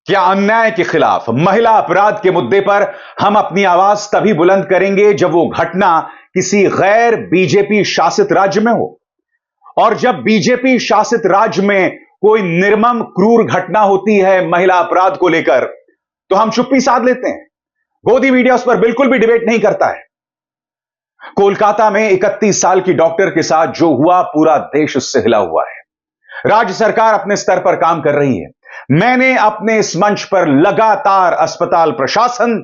क्या अन्याय के खिलाफ, महिला अपराध के मुद्दे पर हम अपनी आवाज तभी बुलंद करेंगे जब वो घटना किसी गैर बीजेपी शासित राज्य में हो। और जब बीजेपी शासित राज्य में कोई निर्मम क्रूर घटना होती है महिला अपराध को लेकर, तो हम चुप्पी साध लेते हैं। गोदी मीडिया उस पर बिल्कुल भी डिबेट नहीं करता है। कोलकाता में 31 साल की डॉक्टर के साथ जो हुआ, पूरा देश उससे हिला हुआ है। राज्य सरकार अपने स्तर पर काम कर रही है। मैंने अपने इस मंच पर लगातार अस्पताल प्रशासन,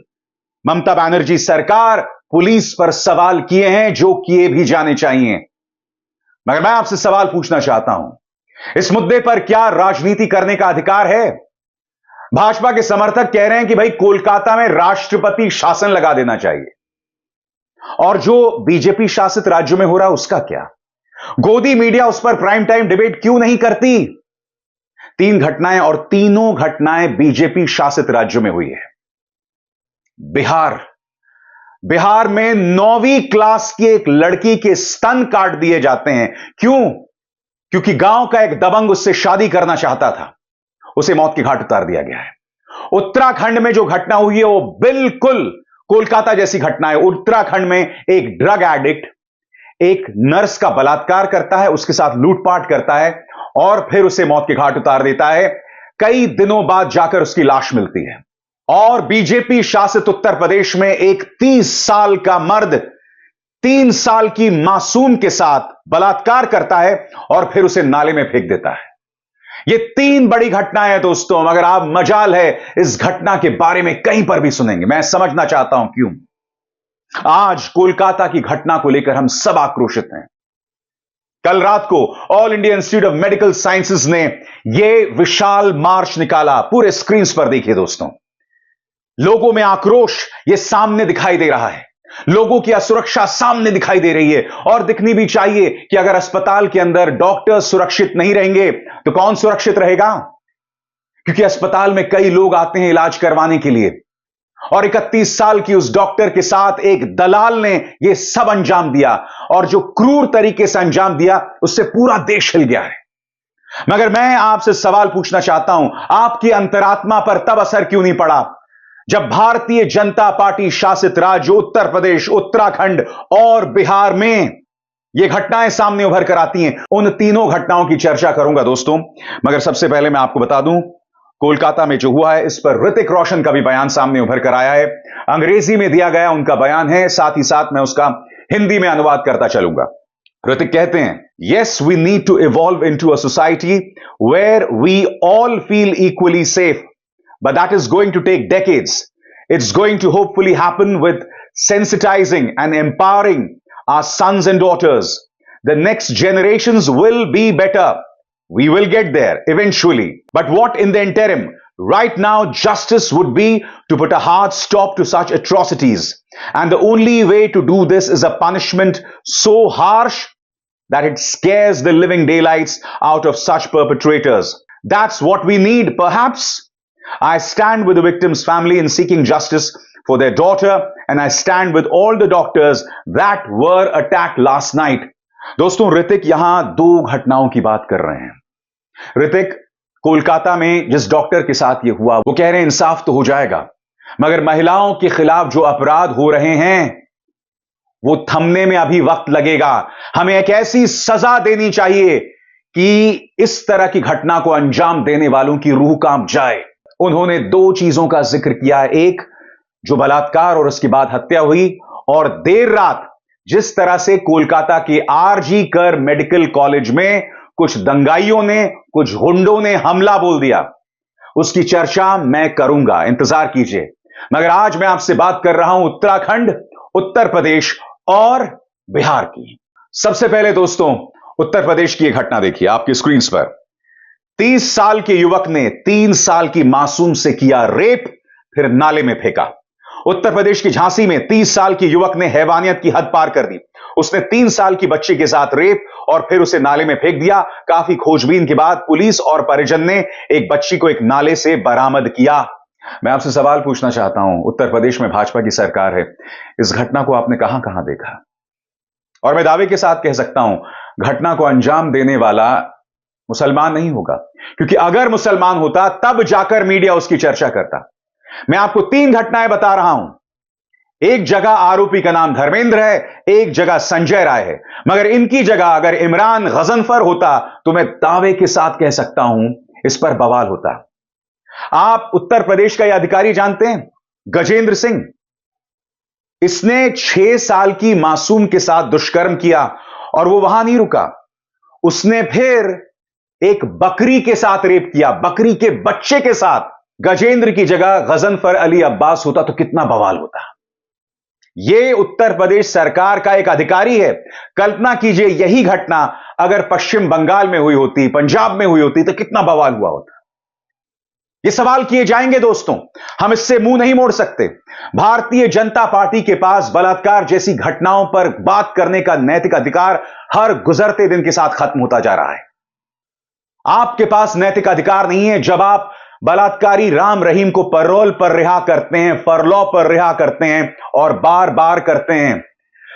ममता बनर्जी सरकार, पुलिस पर सवाल किए हैं जो किए भी जाने चाहिए। मगर मैं आपसे सवाल पूछना चाहता हूं, इस मुद्दे पर क्या राजनीति करने का अधिकार है? भाजपा के समर्थक कह रहे हैं कि भाई कोलकाता में राष्ट्रपति शासन लगा देना चाहिए। और जो बीजेपी शासित राज्यों में हो रहा है उसका क्या? गोदी मीडिया उस पर प्राइम टाइम डिबेट क्यों नहीं करती? 3 घटनाएं और तीनों घटनाएं बीजेपी शासित राज्यों में हुई है। बिहार में 9वीं क्लास की एक लड़की के स्तन काट दिए जाते हैं। क्यों? क्योंकि गांव का एक दबंग उससे शादी करना चाहता था, उसे मौत के घाट उतार दिया गया है। उत्तराखंड में जो घटना हुई है वो बिल्कुल कोलकाता जैसी घटना है। उत्तराखंड में एक ड्रग एडिक्ट एक नर्स का बलात्कार करता है, उसके साथ लूटपाट करता है और फिर उसे मौत के घाट उतार देता है। कई दिनों बाद जाकर उसकी लाश मिलती है। और बीजेपी शासित उत्तर प्रदेश में एक 30 साल का मर्द 3 साल की मासूम के साथ बलात्कार करता है और फिर उसे नाले में फेंक देता है। ये 3 बड़ी घटनाएं हैं दोस्तों, मगर आप मजाल है इस घटना के बारे में कहीं पर भी सुनेंगे। मैं समझना चाहता हूं क्यों आज कोलकाता की घटना को लेकर हम सब आक्रोशित हैं। कल रात को all India institute of medical sciences ने यह विशाल मार्च निकाला। पूरे स्क्रीन पर देखिए दोस्तों, लोगों में आक्रोश ये सामने दिखाई दे रहा है। लोगों की असुरक्षा सामने दिखाई दे रही है और दिखनी भी चाहिए कि अगर अस्पताल के अंदर डॉक्टर सुरक्षित नहीं रहेंगे तो कौन सुरक्षित रहेगा? क्योंकि अस्पताल में कई लोग आते हैं इलाज करवाने के लिए और 31 साल की उस डॉक्टर के साथ एक दलाल ने यह सब अंजाम दिया और जो क्रूर तरीके से अंजाम दिया उससे पूरा देश हिल गया है। मगर मैं आपसे सवाल पूछना चाहता हूं, आपकी अंतरात्मा पर तब असर क्यों नहीं पड़ा जब भारतीय जनता पार्टी शासित राज्य उत्तर प्रदेश, उत्तराखंड और बिहार में यह घटनाएं सामने उभर कर आती हैं? उन तीनों घटनाओं की चर्चा करूंगा दोस्तों, मगर सबसे पहले मैं आपको बता दूं कोलकाता में जो हुआ है इस पर ऋतिक रोशन का भी बयान सामने उभर कर आया है। अंग्रेजी में दिया गया उनका बयान है, साथ ही साथ मैं उसका हिंदी में अनुवाद करता चलूंगा। ऋतिक कहते हैं, yes we need to evolve into a society where we all feel equally safe, but that is going to take decades. It's going to hopefully happen with sensitizing and empowering our sons and daughters. The next generations will be better. We will get there eventually. But what in the interim? Right now, justice would be to put a hard stop to such atrocities. And the only way to do this is a punishment so harsh that it scares the living daylights out of such perpetrators. That's what we need, perhaps. I stand with the victim's family in seeking justice for their daughter, and I stand with all the doctors that were attacked last night. दोस्तों, ऋतिक यहां 2 घटनाओं की बात कर रहे हैं। ऋतिक कोलकाता में जिस डॉक्टर के साथ यह हुआ वो कह रहे हैं इंसाफ तो हो जाएगा, मगर महिलाओं के खिलाफ जो अपराध हो रहे हैं वो थमने में अभी वक्त लगेगा। हमें एक ऐसी सजा देनी चाहिए कि इस तरह की घटना को अंजाम देने वालों की रूह कांप जाए। उन्होंने 2 चीजों का जिक्र किया, एक जो बलात्कार और उसके बाद हत्या हुई, और देर रात जिस तरह से कोलकाता के आरजी कर मेडिकल कॉलेज में कुछ दंगाइयों ने, कुछ गुंडों ने हमला बोल दिया, उसकी चर्चा मैं करूंगा, इंतजार कीजिए। मगर आज मैं आपसे बात कर रहा हूं उत्तराखंड, उत्तर प्रदेश और बिहार की। सबसे पहले दोस्तों उत्तर प्रदेश की यह घटना देखिए आपकी स्क्रीन पर। 30 साल के युवक ने 3 साल की मासूम से किया रेप, फिर नाले में फेंका। उत्तर प्रदेश की झांसी में 30 साल की युवक ने हैवानियत की हद पार कर दी। उसने 3 साल की बच्ची के साथ रेप और फिर उसे नाले में फेंक दिया। काफी खोजबीन के बाद पुलिस और परिजन ने एक बच्ची को एक नाले से बरामद किया। मैं आपसे सवाल पूछना चाहता हूं, उत्तर प्रदेश में भाजपा की सरकार है, इस घटना को आपने कहां कहां देखा? और मैं दावे के साथ कह सकता हूं घटना को अंजाम देने वाला मुसलमान नहीं होगा, क्योंकि अगर मुसलमान होता तब जाकर मीडिया उसकी चर्चा करता। मैं आपको 3 घटनाएं बता रहा हूं। एक जगह आरोपी का नाम धर्मेंद्र है, एक जगह संजय राय है, मगर इनकी जगह अगर इमरान गजनफर होता तो मैं दावे के साथ कह सकता हूं इस पर बवाल होता। आप उत्तर प्रदेश का यह अधिकारी जानते हैं, गजेंद्र सिंह। इसने 6 साल की मासूम के साथ दुष्कर्म किया और वो वहां नहीं रुका, उसने फिर एक बकरी के साथ रेप किया, बकरी के बच्चे के साथ। गजेंद्र की जगह गजनफर अली अब्बास होता तो कितना बवाल होता। यह उत्तर प्रदेश सरकार का एक अधिकारी है। कल्पना कीजिए यही घटना अगर पश्चिम बंगाल में हुई होती, पंजाब में हुई होती तो कितना बवाल हुआ होता। ये सवाल किए जाएंगे दोस्तों, हम इससे मुंह नहीं मोड़ सकते। भारतीय जनता पार्टी के पास बलात्कार जैसी घटनाओं पर बात करने का नैतिक अधिकार हर गुजरते दिन के साथ खत्म होता जा रहा है। आपके पास नैतिक अधिकार नहीं है जब आप बलात्कारी राम रहीम को पैरोल पर रिहा करते हैं, फरलॉ पर रिहा करते हैं और बार बार करते हैं।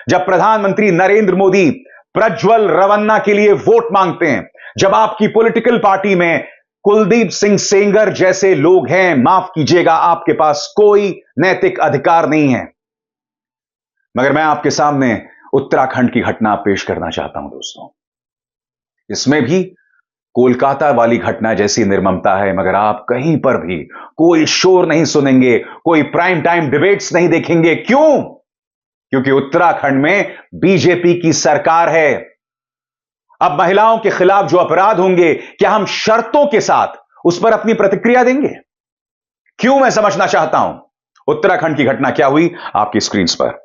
जब प्रधानमंत्री नरेंद्र मोदी प्रज्वल रवन्ना के लिए वोट मांगते हैं, जब आपकी पॉलिटिकल पार्टी में कुलदीप सिंह सेंगर जैसे लोग हैं, माफ कीजिएगा, आपके पास कोई नैतिक अधिकार नहीं है। मगर मैं आपके सामने उत्तराखंड की घटना पेश करना चाहता हूं दोस्तों। इसमें भी कोलकाता वाली घटना जैसी निर्ममता है, मगर आप कहीं पर भी कोई शोर नहीं सुनेंगे, कोई प्राइम टाइम डिबेट्स नहीं देखेंगे। क्यों? क्योंकि उत्तराखंड में बीजेपी की सरकार है। अब महिलाओं के खिलाफ जो अपराध होंगे, क्या हम शर्तों के साथ उस पर अपनी प्रतिक्रिया देंगे? क्यों? मैं समझना चाहता हूं उत्तराखंड की घटना क्या हुई आपकी स्क्रीन पर।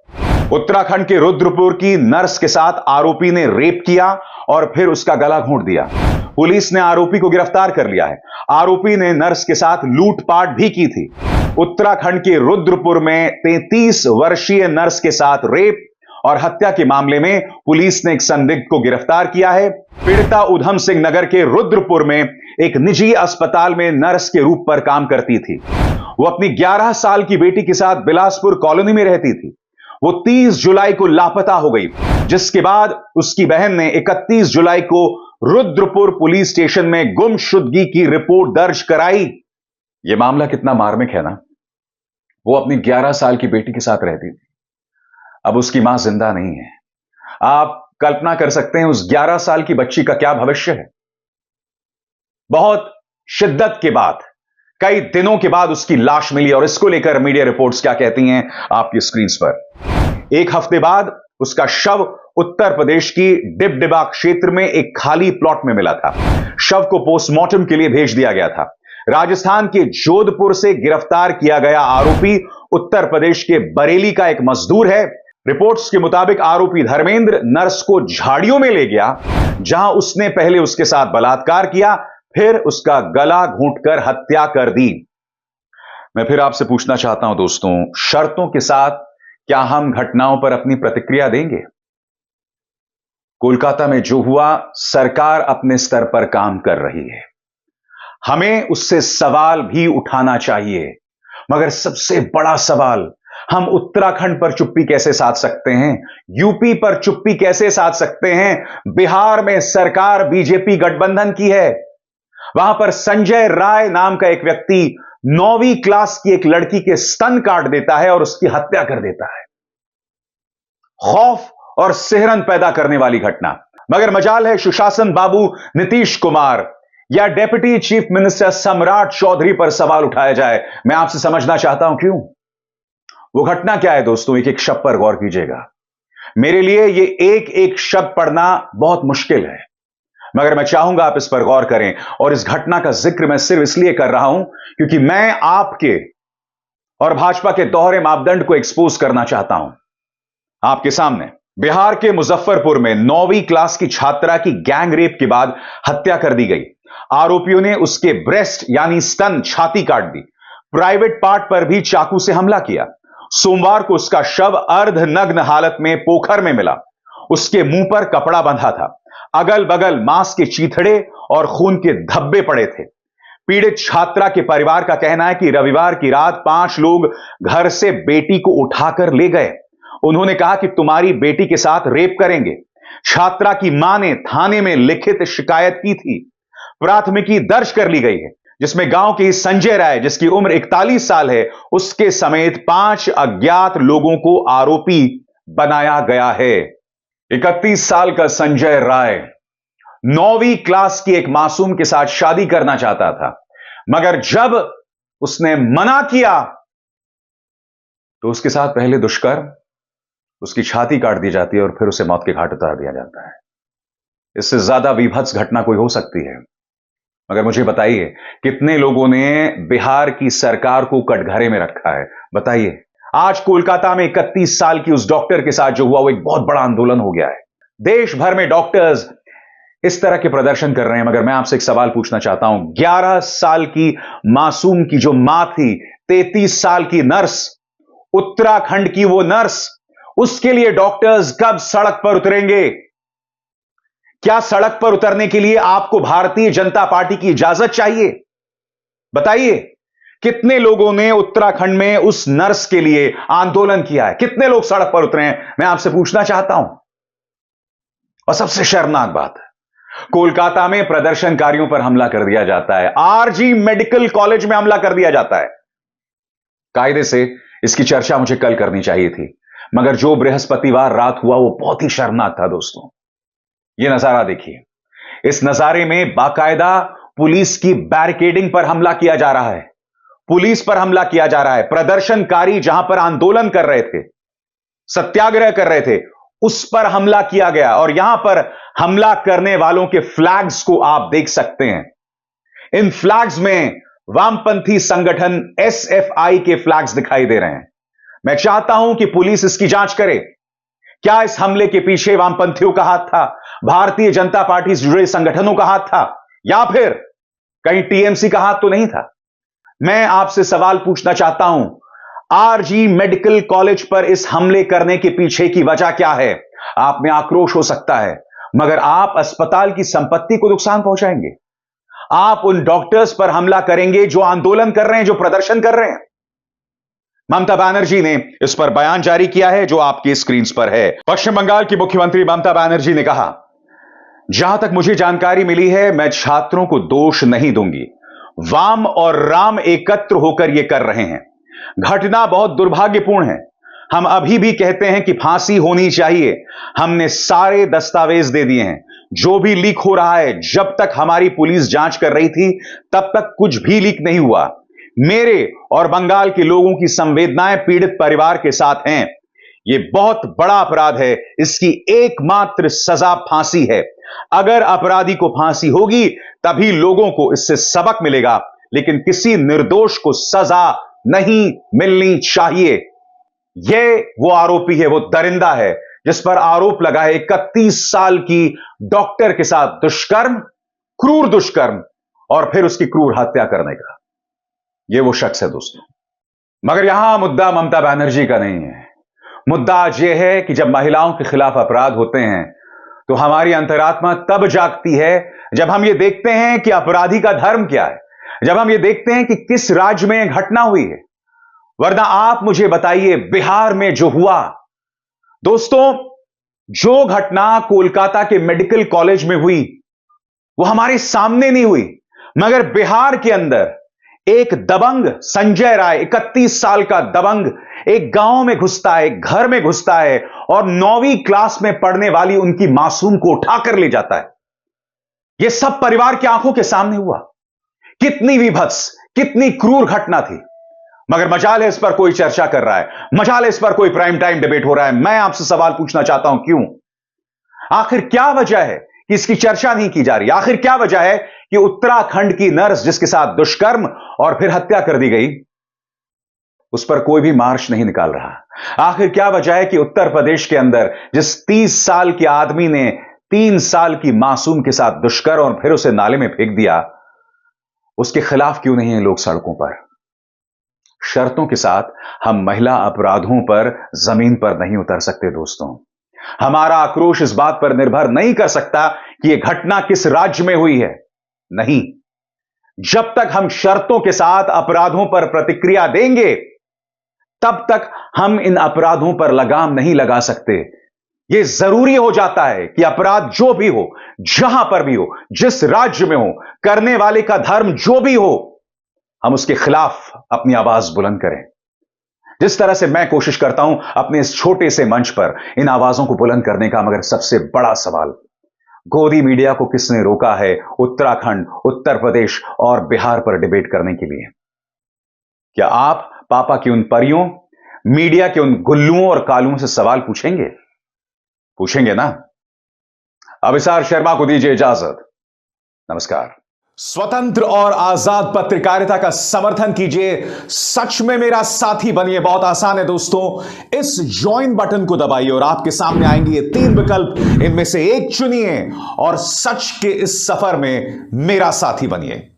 उत्तराखंड के रुद्रपुर की नर्स के साथ आरोपी ने रेप किया और फिर उसका गला घोंट दिया। पुलिस ने आरोपी को गिरफ्तार कर लिया है। आरोपी ने नर्स के साथ लूटपाट भी की थी। उत्तराखंड के रुद्रपुर में 33 वर्षीय नर्स के साथ रेप और हत्या के मामले में पुलिस ने एक संदिग्ध को गिरफ्तार किया है। पीड़िता उधम सिंह नगर के रुद्रपुर में एक निजी अस्पताल में नर्स के रूप पर काम करती थी। वो अपनी 11 साल की बेटी के साथ बिलासपुर कॉलोनी में रहती थी। वो 30 जुलाई को लापता हो गई, जिसके बाद उसकी बहन ने 31 जुलाई को रुद्रपुर पुलिस स्टेशन में गुमशुदगी की रिपोर्ट दर्ज कराई। यह मामला कितना मार्मिक है ना। वो अपनी 11 साल की बेटी के साथ रहती थी, अब उसकी मां जिंदा नहीं है। आप कल्पना कर सकते हैं उस 11 साल की बच्ची का क्या भविष्य है। बहुत शिद्दत के बाद कई दिनों के बाद उसकी लाश मिली और इसको लेकर मीडिया रिपोर्ट्स क्या कहती हैं आपकी स्क्रीन पर। एक हफ्ते बाद उसका शव उत्तर प्रदेश की डिबडिबा क्षेत्र में एक खाली प्लॉट में मिला था। शव को पोस्टमार्टम के लिए भेज दिया गया था। राजस्थान के जोधपुर से गिरफ्तार किया गया आरोपी उत्तर प्रदेश के बरेली का एक मजदूर है। रिपोर्ट्स के मुताबिक आरोपी धर्मेंद्र नर्स को झाड़ियों में ले गया, जहां उसने पहले उसके साथ बलात्कार किया, फिर उसका गला घोंटकर हत्या कर दी। मैं फिर आपसे पूछना चाहता हूं दोस्तों, शर्तों के साथ क्या हम घटनाओं पर अपनी प्रतिक्रिया देंगे? कोलकाता में जो हुआ, सरकार अपने स्तर पर काम कर रही है, हमें उससे सवाल भी उठाना चाहिए। मगर सबसे बड़ा सवाल, हम उत्तराखंड पर चुप्पी कैसे साध सकते हैं? यूपी पर चुप्पी कैसे साध सकते हैं? बिहार में सरकार बीजेपी गठबंधन की है। वहां पर संजय राय नाम का एक व्यक्ति 9वीं क्लास की एक लड़की के स्तन काट देता है और उसकी हत्या कर देता है। खौफ और सिहरन पैदा करने वाली घटना। मगर मजाल है सुशासन बाबू नीतीश कुमार या डेप्यूटी चीफ मिनिस्टर सम्राट चौधरी पर सवाल उठाया जाए। मैं आपसे समझना चाहता हूं क्यों। वो घटना क्या है दोस्तों? एक एक शब्द पर गौर कीजिएगा। मेरे लिए ये एक एक शब्द पढ़ना बहुत मुश्किल है, मगर मैं चाहूंगा आप इस पर गौर करें। और इस घटना का जिक्र मैं सिर्फ इसलिए कर रहा हूं क्योंकि मैं आपके और भाजपा के दोहरे मापदंड को एक्सपोज करना चाहता हूं आपके सामने। बिहार के मुजफ्फरपुर में 9वीं क्लास की छात्रा की गैंग रेप के बाद हत्या कर दी गई। आरोपियों ने उसके ब्रेस्ट यानी स्तन, छाती काट दी। प्राइवेट पार्ट पर भी चाकू से हमला किया। सोमवार को उसका शव अर्धनग्न हालत में पोखर में मिला। उसके मुंह पर कपड़ा बंधा था। अगल बगल मांस के चीथड़े और खून के धब्बे पड़े थे। पीड़ित छात्रा के परिवार का कहना है कि रविवार की रात 5 लोग घर से बेटी को उठाकर ले गए। उन्होंने कहा कि तुम्हारी बेटी के साथ रेप करेंगे। छात्रा की मां ने थाने में लिखित शिकायत की थी। प्राथमिकी दर्ज कर ली गई है, जिसमें गांव के संजय राय, जिसकी उम्र 41 साल है, उसके समेत 5 अज्ञात लोगों को आरोपी बनाया गया है। 31 साल का संजय राय 9वीं क्लास की एक मासूम के साथ शादी करना चाहता था, मगर जब उसने मना किया तो उसके साथ पहले दुष्कर्म, उसकी छाती काट दी जाती है और फिर उसे मौत के घाट उतार दिया जाता है। इससे ज्यादा विभत्स घटना कोई हो सकती है। मगर मुझे बताइए, कितने लोगों ने बिहार की सरकार को कटघरे में रखा है? बताइए। आज कोलकाता में 31 साल की उस डॉक्टर के साथ जो हुआ वो एक बहुत बड़ा आंदोलन हो गया है। देश भर में डॉक्टर्स इस तरह के प्रदर्शन कर रहे हैं। मगर मैं आपसे एक सवाल पूछना चाहता हूं, 11 साल की मासूम की जो मां थी, 33 साल की नर्स, उत्तराखंड की वो नर्स, उसके लिए डॉक्टर्स कब सड़क पर उतरेंगे? क्या सड़क पर उतरने के लिए आपको भारतीय जनता पार्टी की इजाजत चाहिए? बताइए, कितने लोगों ने उत्तराखंड में उस नर्स के लिए आंदोलन किया है? कितने लोग सड़क पर उतरे हैं? मैं आपसे पूछना चाहता हूं। और सबसे शर्मनाक बात है, कोलकाता में प्रदर्शनकारियों पर हमला कर दिया जाता है। आरजी मेडिकल कॉलेज में हमला कर दिया जाता है। कायदे से इसकी चर्चा मुझे कल करनी चाहिए थी, मगर जो बृहस्पतिवार रात हुआ वो बहुत ही शर्मनाक था। दोस्तों, यह नजारा देखिए। इस नजारे में बाकायदा पुलिस की बैरिकेडिंग पर हमला किया जा रहा है। पुलिस पर हमला किया जा रहा है। प्रदर्शनकारी जहां पर आंदोलन कर रहे थे, सत्याग्रह कर रहे थे, उस पर हमला किया गया। और यहां पर हमला करने वालों के फ्लैग्स को आप देख सकते हैं। इन फ्लैग्स में वामपंथी संगठन एसएफआई के फ्लैग्स दिखाई दे रहे हैं। मैं चाहता हूं कि पुलिस इसकी जांच करे। क्या इस हमले के पीछे वामपंथियों का हाथ था, भारतीय जनता पार्टी से जुड़े संगठनों का हाथ था, या फिर कहीं टीएमसी का हाथ तो नहीं था? मैं आपसे सवाल पूछना चाहता हूं, आरजी मेडिकल कॉलेज पर इस हमले करने के पीछे की वजह क्या है? आप में आक्रोश हो सकता है, मगर आप अस्पताल की संपत्ति को नुकसान पहुंचाएंगे। आप उन डॉक्टर्स पर हमला करेंगे जो आंदोलन कर रहे हैं, जो प्रदर्शन कर रहे हैं। ममता बनर्जी ने इस पर बयान जारी किया है, जो आपकी स्क्रीन पर है। पश्चिम बंगाल की मुख्यमंत्री ममता बनर्जी ने कहा, जहां तक मुझे जानकारी मिली है, मैं छात्रों को दोष नहीं दूंगी। वाम और राम एकत्र होकर यह कर रहे हैं। घटना बहुत दुर्भाग्यपूर्ण है। हम अभी भी कहते हैं कि फांसी होनी चाहिए। हमने सारे दस्तावेज दे दिए हैं। जो भी लीक हो रहा है, जब तक हमारी पुलिस जांच कर रही थी तब तक कुछ भी लीक नहीं हुआ। मेरे और बंगाल के लोगों की संवेदनाएं पीड़ित परिवार के साथ हैं। यह बहुत बड़ा अपराध है। इसकी एकमात्र सजा फांसी है। अगर अपराधी को फांसी होगी तभी लोगों को इससे सबक मिलेगा, लेकिन किसी निर्दोष को सजा नहीं मिलनी चाहिए। यह वो आरोपी है, वो दरिंदा है जिस पर आरोप लगा है 31 साल की डॉक्टर के साथ दुष्कर्म, क्रूर दुष्कर्म और फिर उसकी क्रूर हत्या करने का। यह वो शख्स है दोस्तों। मगर यहां मुद्दा ममता बनर्जी का नहीं है। मुद्दा आज यह है कि जब महिलाओं के खिलाफ अपराध होते हैं तो हमारी अंतरात्मा तब जागती है जब हम यह देखते हैं कि अपराधी का धर्म क्या है, जब हम यह देखते हैं कि किस राज्य में यह घटना हुई है। वरना आप मुझे बताइए, बिहार में जो हुआ, दोस्तों, जो घटना कोलकाता के मेडिकल कॉलेज में हुई वो हमारे सामने नहीं हुई, मगर बिहार के अंदर एक दबंग संजय राय, 31 साल का दबंग, एक गांव में घुसता है, एक घर में घुसता है और 9वीं क्लास में पढ़ने वाली उनकी मासूम को उठाकर ले जाता है। यह सब परिवार की आंखों के सामने हुआ। कितनी विभत्स, कितनी क्रूर घटना थी। मगर मजाल है इस पर कोई चर्चा कर रहा है, मजाल है इस पर कोई प्राइम टाइम डिबेट हो रहा है। मैं आपसे सवाल पूछना चाहता हूं, क्यों? आखिर क्या वजह है कि इसकी चर्चा नहीं की जा रही? आखिर क्या वजह है कि उत्तराखंड की नर्स जिसके साथ दुष्कर्म और फिर हत्या कर दी गई, उस पर कोई भी मार्च नहीं निकाल रहा? आखिर क्या वजह है कि उत्तर प्रदेश के अंदर जिस 30 साल के आदमी ने 3 साल की मासूम के साथ दुष्कर्म और फिर उसे नाले में फेंक दिया, उसके खिलाफ क्यों नहीं है लोग सड़कों पर? शर्तों के साथ हम महिला अपराधों पर जमीन पर नहीं उतर सकते दोस्तों। हमारा आक्रोश इस बात पर निर्भर नहीं कर सकता कि यह घटना किस राज्य में हुई है। नहीं, जब तक हम शर्तों के साथ अपराधों पर प्रतिक्रिया देंगे तब तक हम इन अपराधों पर लगाम नहीं लगा सकते। यह जरूरी हो जाता है कि अपराध जो भी हो, जहां पर भी हो, जिस राज्य में हो, करने वाले का धर्म जो भी हो, हम उसके खिलाफ अपनी आवाज बुलंद करें। जिस तरह से मैं कोशिश करता हूं अपने इस छोटे से मंच पर इन आवाजों को बुलंद करने का, मगर सबसे बड़ा सवाल, गोदी मीडिया को किसने रोका है उत्तराखंड, उत्तर प्रदेश और बिहार पर डिबेट करने के लिए? क्या आप पापा की उन परियों, मीडिया के उन गुल्लुओं और कालुओं से सवाल पूछेंगे? पूछेंगे ना? अभिसार शर्मा को दीजिए इजाजत। नमस्कार। स्वतंत्र और आजाद पत्रकारिता का समर्थन कीजिए, सच में मेरा साथी बनिए। बहुत आसान है दोस्तों, इस ज्वाइन बटन को दबाइए और आपके सामने आएंगे ये 3 विकल्प, इनमें से एक चुनिए और सच के इस सफर में मेरा साथी बनिए।